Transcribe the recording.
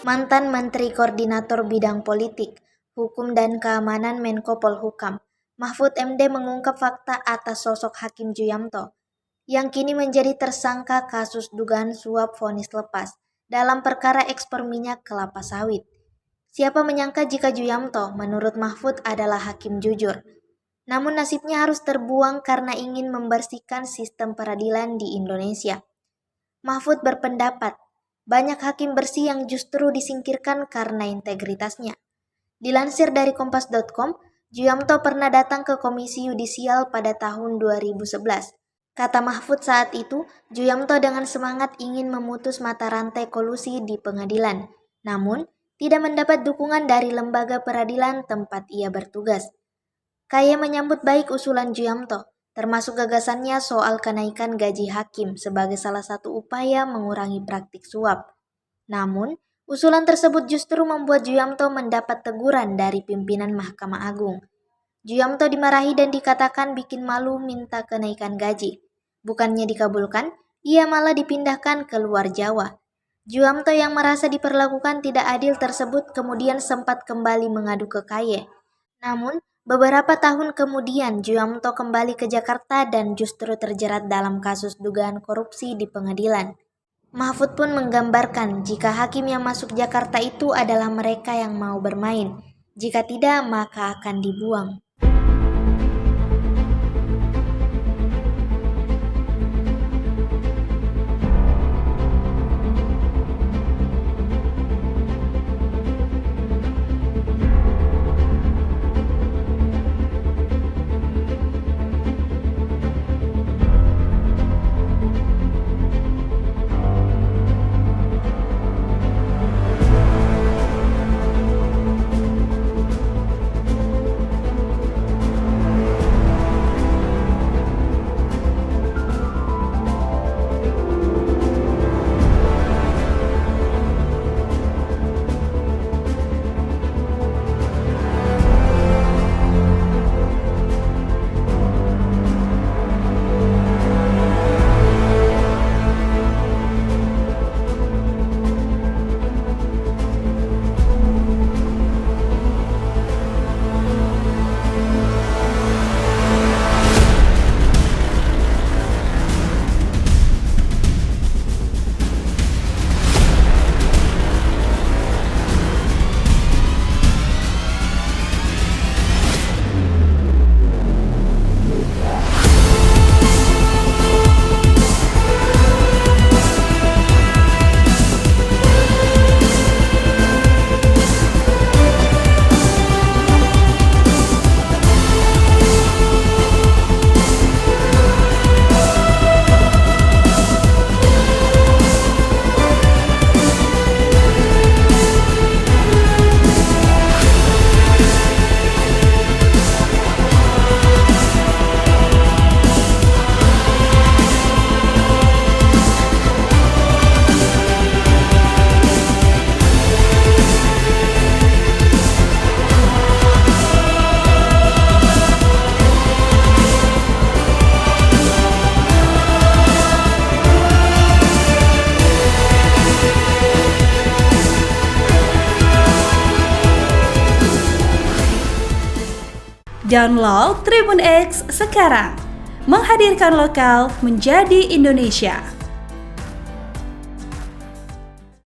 mantan Menteri Koordinator Bidang Politik, Hukum dan Keamanan Menko Polhukam, Mahfud MD mengungkap fakta atas sosok Hakim Ju-Yamto, yang kini menjadi tersangka kasus dugaan suap vonis lepas dalam perkara ekspor minyak kelapa sawit. Siapa menyangka jika Ju-Yamto menurut Mahfud adalah hakim jujur. Namun nasibnya harus terbuang karena ingin membersihkan sistem peradilan di Indonesia. Mahfud berpendapat, banyak hakim bersih yang justru disingkirkan karena integritasnya. Dilansir dari kompas.com, Ju-Yamto pernah datang ke Komisi Yudisial pada tahun 2011. Kata Mahfud saat itu, Ju-Yamto dengan semangat ingin memutus mata rantai kolusi di pengadilan. Namun, tidak mendapat dukungan dari lembaga peradilan tempat ia bertugas. KY menyambut baik usulan Ju-Yamto, termasuk gagasannya soal kenaikan gaji hakim sebagai salah satu upaya mengurangi praktik suap. Namun, usulan tersebut justru membuat Ju-Yamto mendapat teguran dari pimpinan Mahkamah Agung. Ju-Yamto dimarahi dan dikatakan bikin malu minta kenaikan gaji. Bukannya dikabulkan, ia malah dipindahkan ke luar Jawa. Ju-Yamto yang merasa diperlakukan tidak adil tersebut kemudian sempat kembali mengadu ke KY. Namun, beberapa tahun kemudian Ju-Yamto kembali ke Jakarta dan justru terjerat dalam kasus dugaan korupsi di pengadilan. Mahfud pun menggambarkan jika hakim yang masuk Jakarta itu adalah mereka yang mau bermain. Jika tidak, maka akan dibuang. Download Tribun X sekarang, menghadirkan lokal menjadi Indonesia.